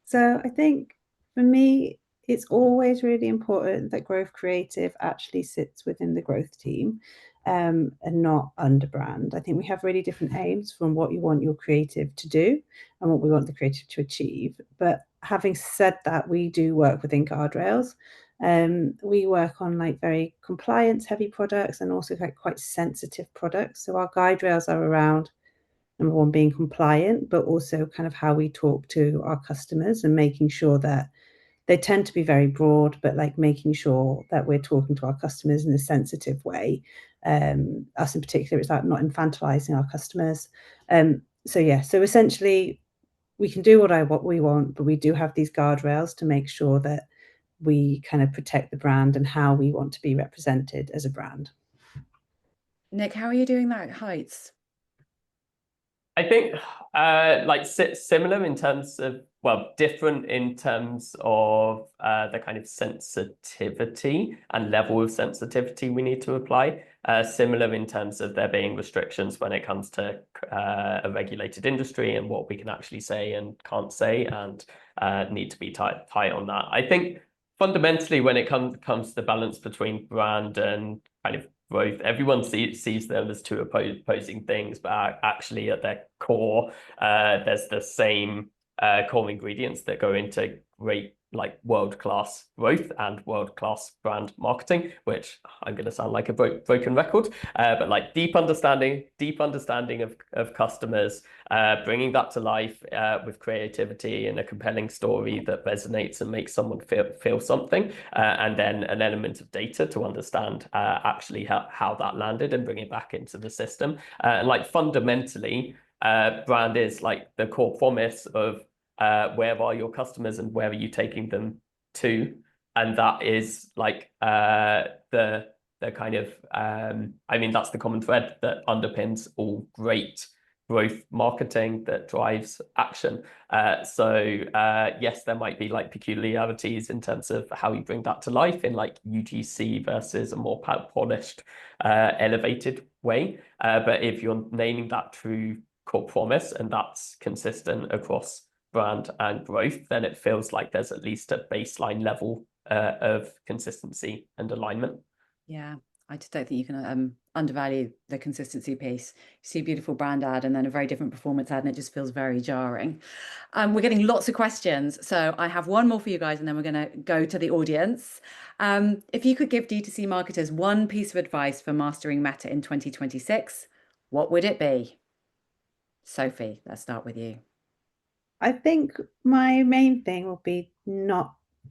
[SPEAKER 3] So I think for me, it's always really important that growth creative actually sits within the growth team and not under brand. I think we have really different aims from what you want your creative to do and what we want the creative to achieve. But having said that, we do work within guardrails. We work on like very compliance heavy products and also like quite sensitive products. So our guide rails are around number one, being compliant, but also kind of how we talk to our customers and making sure that they tend to be very broad, but like making sure that we're talking to our customers in a sensitive way. Us in particular, it's like not infantilizing our customers. So yeah, so essentially we can do what we want, but we do have these guardrails to make sure that we kind of protect the brand and how we want to be represented as a brand.
[SPEAKER 1] Nick, how are you doing that at Heights?
[SPEAKER 2] I think like similar in terms of, well, different in terms of the kind of sensitivity and level of sensitivity we need to apply. Similar in terms of there being restrictions when it comes to a regulated industry and what we can actually say and can't say, and need to be tight on that. I think fundamentally when it comes to the balance between brand and kind of growth, everyone sees them as two opposing things, but actually at their core, there's the same core ingredients that go into great like world-class growth and world-class brand marketing, which I'm going to sound like a broken record, but like deep understanding of customers, bringing that to life with creativity and a compelling story that resonates and makes someone feel something, and then an element of data to understand actually how that landed and bring it back into the system. And like fundamentally, brand is like the core promise of where are your customers and where are you taking them to, and that is like the kind of I mean that's the common thread that underpins all great growth marketing that drives action. So yes, there might be like peculiarities in terms of how you bring that to life in like UGC versus a more polished elevated way, but if you're nailing that through core promise, and that's consistent across brand and growth, then it feels like there's at least a baseline level of consistency and alignment.
[SPEAKER 1] Yeah, I just don't think you can undervalue the consistency piece. You see a beautiful brand ad and then a very different performance ad, and it just feels very jarring. We're getting lots of questions, so I have one more for you guys, and then we're going to go to the audience. If you could give D2C marketers one piece of advice for mastering Meta in 2026, what would it be? Sophie, let's start with you.
[SPEAKER 3] I think my main thing will be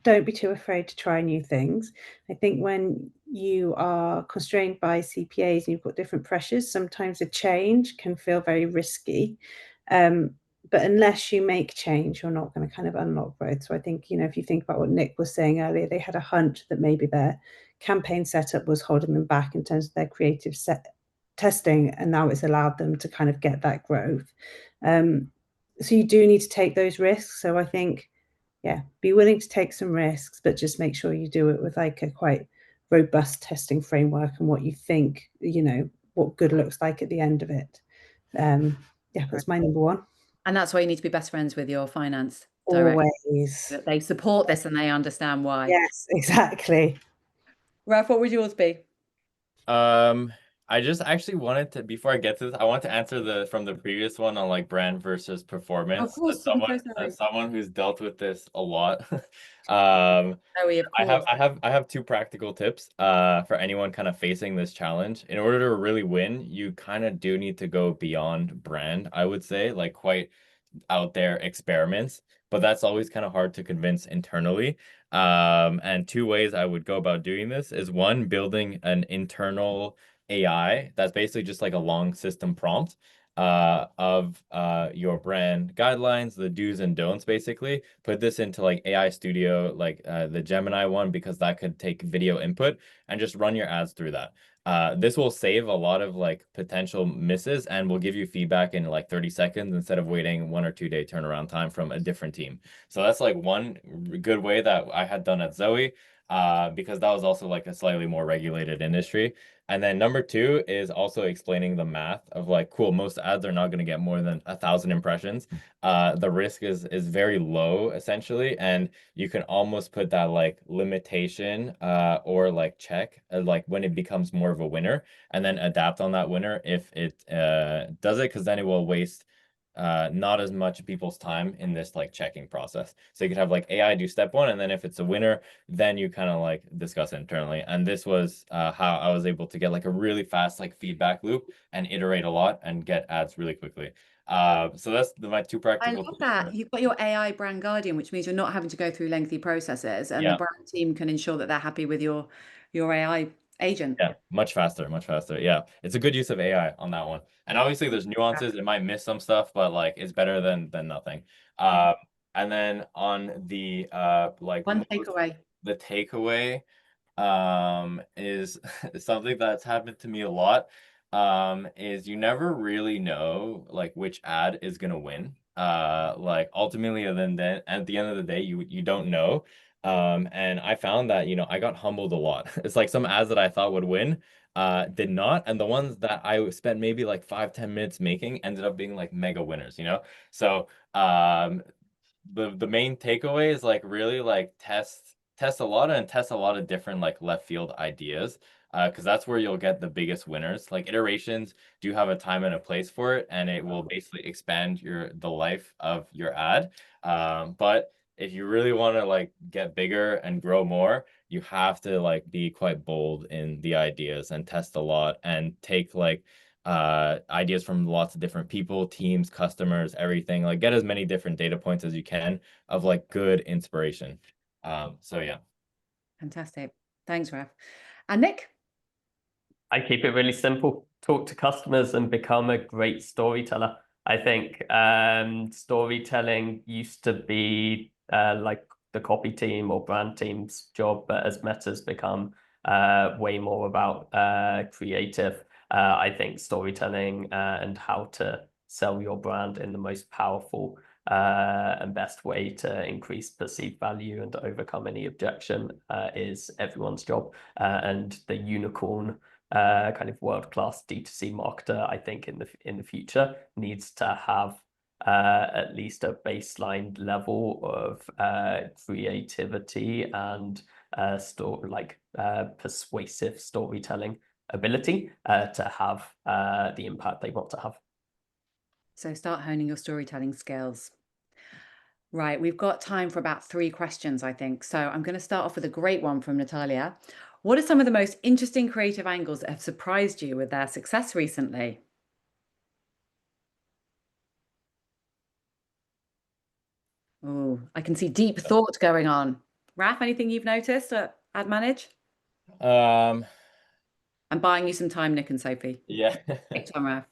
[SPEAKER 3] don't be too afraid to try new things. I think when you are constrained by CPAs and you've got different pressures, sometimes a change can feel very risky. But unless you make change, you're not going to kind of unlock growth. So I think, if you think about what Nick was saying earlier, they had a hunch that maybe their campaign setup was holding them back in terms of their creative testing, and now it's allowed them to kind of get that growth. So you do need to take those risks. So I think, be willing to take some risks, but just make sure you do it with like a quite robust testing framework and what you think, what good looks like at the end of it. That's my number one.
[SPEAKER 1] And that's why you need to be best friends with your finance director.
[SPEAKER 3] Always.
[SPEAKER 1] That they support this and they understand why.
[SPEAKER 3] Yes, exactly.
[SPEAKER 1] Raph, what would yours be?
[SPEAKER 4] I just actually wanted to, before I get to this, I want to answer from the previous one on like brand versus performance.
[SPEAKER 1] Of course,
[SPEAKER 4] As someone who's dealt with this a lot.
[SPEAKER 1] Of course.
[SPEAKER 4] I have two practical tips for anyone kind of facing this challenge. In order to really win, you kind of do need to go beyond brand, I would say, like quite out there experiments, but that's always kind of hard to convince internally. And two ways I would go about doing this is one, building an internal AI that's basically just like a long system prompt of your brand guidelines, the do's and don'ts, basically. Put this into like AI Studio, like the Gemini one, because that could take video input, and just run your ads through that. This will save a lot of like potential misses and will give you feedback in like 30 seconds instead of waiting 1 or 2 day turnaround time from a different team. So that's like one good way that I had done at Zoe, because that was also like a slightly more regulated industry. And then number two is also explaining the math of like, cool, most ads are not going to get more than 1,000 impressions. The risk is very low essentially, and you can almost put that like limitation or like check like when it becomes more of a winner, and then adapt on that winner if it does it, because then it will waste not as much people's time in this like checking process. So you could have like AI do step one, and then if it's a winner, then you kind of like discuss internally. And this was how I was able to get like a really fast like feedback loop and iterate a lot and get ads really quickly. So that's my two practical.
[SPEAKER 1] I love that. You've got your AI brand guardian, which means you're not having to go through lengthy processes, and the brand team can ensure that they're happy with your AI agent.
[SPEAKER 4] Yeah, much faster, much faster. Yeah, it's a good use of AI on that one. And obviously there's nuances, it might miss some stuff, but like it's better than nothing. And then on the like
[SPEAKER 1] one takeaway.
[SPEAKER 4] The takeaway is something that's happened to me a lot, is you never really know like which ad is gonna win. Like ultimately, and then at the end of the day, you don't know. And I found that, I got humbled a lot. It's like some ads that I thought would win, did not. And the ones that I spent maybe like 5-10 minutes making ended up being like mega winners, So, the main takeaway is like really like test a lot and test a lot of different like left field ideas, because that's where you'll get the biggest winners. Like iterations do have a time and a place for it, and it will basically expand the life of your ad. But if you really want to like get bigger and grow more, you have to like be quite bold in the ideas and test a lot and take like ideas from lots of different people, teams, customers, everything. Like get as many different data points as you can of like good inspiration. So yeah.
[SPEAKER 1] Fantastic. Thanks, Raph. And Nick?
[SPEAKER 2] I keep it really simple. Talk to customers and become a great storyteller. I think storytelling used to be like the copy team or brand team's job, but as Meta's become way more about creative, I think storytelling and how to sell your brand in the most powerful and best way to increase perceived value and to overcome any objection is everyone's job. And the unicorn kind of world-class D2C marketer, I think in the future needs to have at least a baseline level of creativity and persuasive storytelling ability to have the impact they want to have.
[SPEAKER 1] So start honing your storytelling skills. Right, we've got time for about 3 questions, I think. So I'm going to start off with a great one from Natalia. What are some of the most interesting creative angles that have surprised you with their success recently? Oh, I can see deep thought going on. Raph, anything you've noticed at AdManage?
[SPEAKER 4] Um,
[SPEAKER 1] I'm buying you some time, Nick and Sophie.
[SPEAKER 4] yeah.
[SPEAKER 1] Take time, Raph.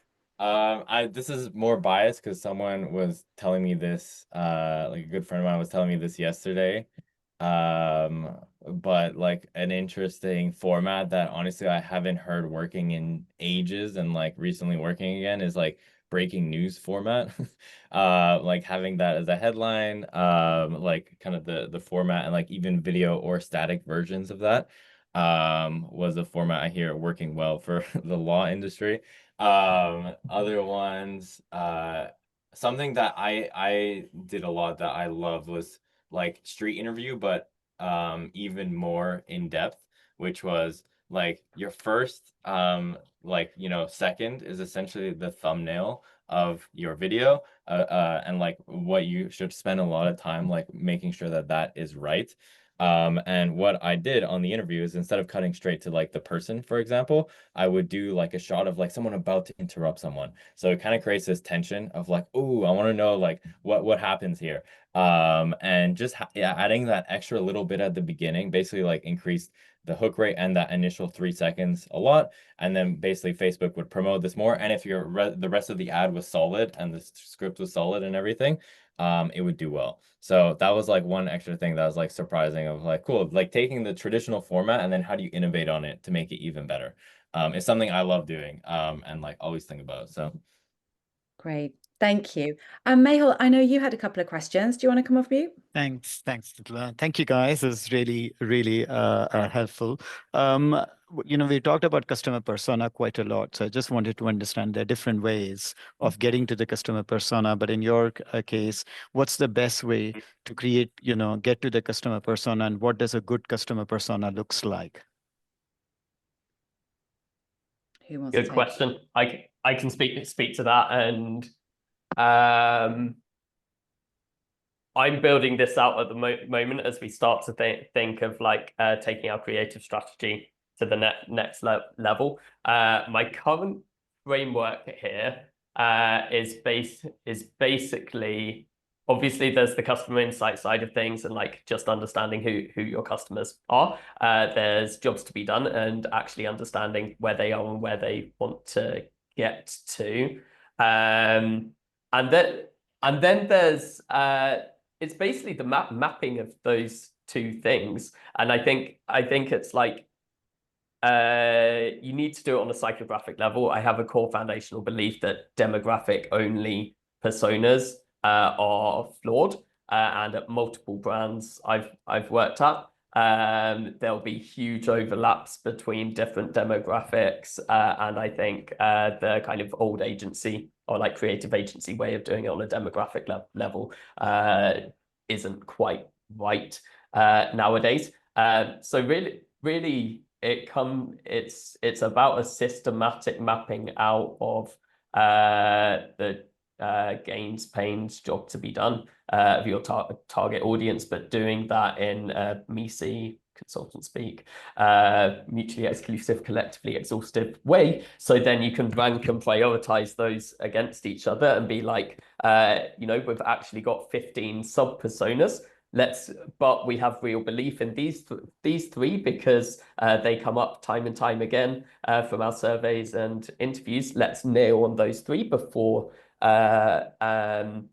[SPEAKER 4] This is more biased because someone was telling me this, like a good friend of mine was telling me this yesterday. But like an interesting format that honestly I haven't heard working in ages and like recently working again is like breaking news format. Like having that as a headline, like kind of the format and like even video or static versions of that, was a format I hear working well for the law industry. Other ones, something that I did a lot that I loved was like street interview, but even more in depth, which was like your first like second is essentially the thumbnail of your video, and like what you should spend a lot of time like making sure that that is right. And what I did on the interview is instead of cutting straight to like the person, for example, I would do like a shot of like someone about to interrupt someone. So it kind of creates this tension of like, oh, I want to know like what happens here. And just adding that extra little bit at the beginning basically like increased the hook rate and that initial 3 seconds a lot. And then basically Facebook would promote this more. And if the rest of the ad was solid and the script was solid and everything, it would do well. So that was like one extra thing that was like surprising of like, cool, like taking the traditional format and then how do you innovate on it to make it even better? It's something I love doing, and like always think about. So
[SPEAKER 1] Great. Thank you. Mehul, I know you had a couple of questions. Do you want to come off mute?
[SPEAKER 5] Thanks, Nicola. Thank you, guys. It was really helpful. We talked about customer persona quite a lot, so I just wanted to understand the different ways of getting to the customer persona. But in your case, what's the best way to create, get to the customer persona, and what does a good customer persona looks like?
[SPEAKER 1] Who wants to
[SPEAKER 2] Good
[SPEAKER 1] take
[SPEAKER 2] question. I can speak to that, and I'm building this out at the moment as we start to think of like taking our creative strategy to the next level. My current framework here is basically, obviously there's the customer insight side of things and like just understanding who your customers are. There's jobs to be done and actually understanding where they are and where they want to get to. And then there's it's basically the mapping of those two things. And I think it's like you need to do it on a psychographic level. I have a core foundational belief that demographic only personas are flawed, and at multiple brands I've worked at, there'll be huge overlaps between different demographics, and I think the kind of old agency or like creative agency way of doing it on a demographic level isn't quite right nowadays. So really it's about a systematic mapping out of the gains, pains, job to be done of your target audience, but doing that in MECE, consultant speak, mutually exclusive, collectively exhaustive way. So then you can rank and prioritize those against each other and be like, we've actually got 15 sub personas. But we have real belief in these three because they come up time and time again from our surveys and interviews. Let's nail on those three before and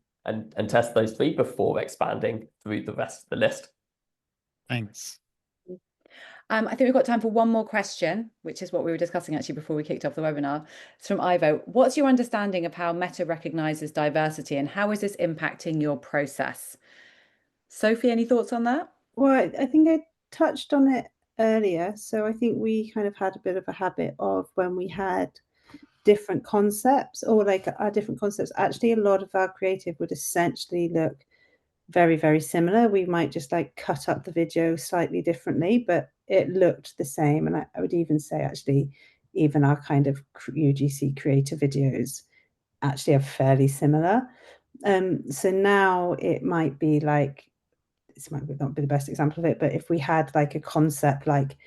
[SPEAKER 2] test those three before expanding through the rest of the list.
[SPEAKER 5] Thanks.
[SPEAKER 1] I think we've got time for one more question, which is what we were discussing actually before we kicked off the webinar. It's from Ivo. What's your understanding of how Meta recognizes diversity and how is this impacting your process? Sophie, any thoughts on that?
[SPEAKER 3] Well, I think I touched on it earlier. So I think we kind of had a bit of a habit of when we had different concepts or like our different concepts, actually a lot of our creative would essentially look very, very similar. We might just like cut up the video slightly differently, but it looked the same. And I would even say actually even our kind of UGC creator videos actually are fairly similar. So now it might be like, this might not be the best example of it, but if we had like a concept like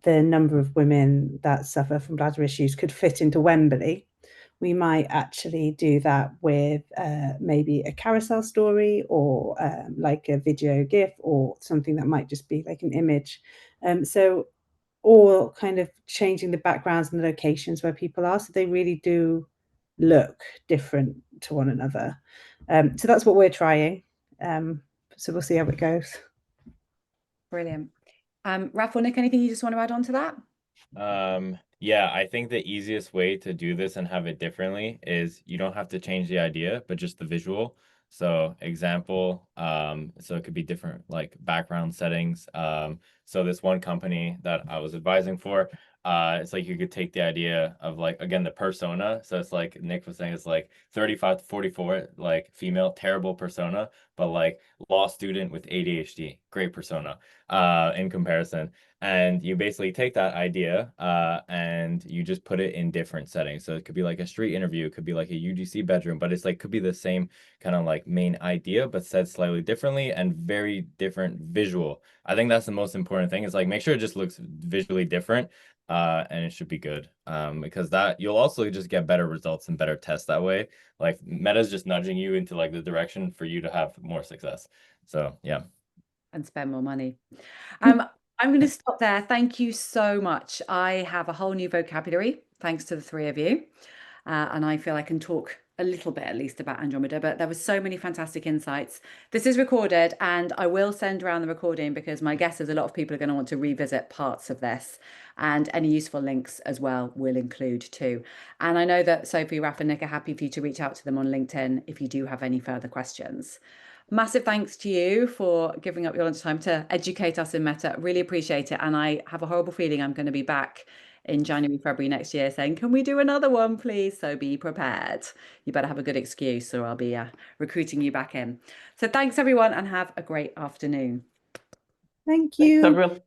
[SPEAKER 3] the number of women that suffer from bladder issues could fit into Wembley, we might actually do that with maybe a carousel story or like a video GIF or something that might just be like an image. So, or kind of changing the backgrounds and the locations where people are, so they really do look different to one another. So that's what we're trying. So we'll see how it goes.
[SPEAKER 1] Brilliant. Raph or Nick, anything you just want to add on to that?
[SPEAKER 4] Yeah, I think the easiest way to do this and have it differently is you don't have to change the idea, but just the visual. So example, so it could be different like background settings. So this one company that I was advising for, it's like you could take the idea of like, again, the persona. So it's like Nick was saying, it's like 35 to 44, like female, terrible persona, but like law student with ADHD, great persona, in comparison. And you basically take that idea and you just put it in different settings. So it could be like a street interview, it could be like a UGC bedroom, but it's like could be the same kind of like main idea, but said slightly differently and very different visual. I think that's the most important thing is like make sure it just looks visually different and it should be good because that you'll also just get better results and better tests that way. Like Meta's just nudging you into like the direction for you to have more success. So yeah.
[SPEAKER 1] And spend more money. I'm going to stop there. Thank you so much. I have a whole new vocabulary thanks to the three of you. And I feel I can talk a little bit at least about Andromeda, but there were so many fantastic insights. This is recorded and I will send around the recording because my guess is a lot of people are going to want to revisit parts of this, and any useful links as well will include too. And I know that Sophie, Raph and Nick are happy for you to reach out to them on LinkedIn if you do have any further questions. Massive thanks to you for giving up your lunchtime to educate us in Meta. Really appreciate it. And I have a horrible feeling I'm going to be back in January, February next year saying, can we do another one, please? So be prepared. You better have a good excuse or I'll be recruiting you back in. So thanks, everyone, and have a great afternoon.
[SPEAKER 3] Thank you.
[SPEAKER 2] Thanks, everyone.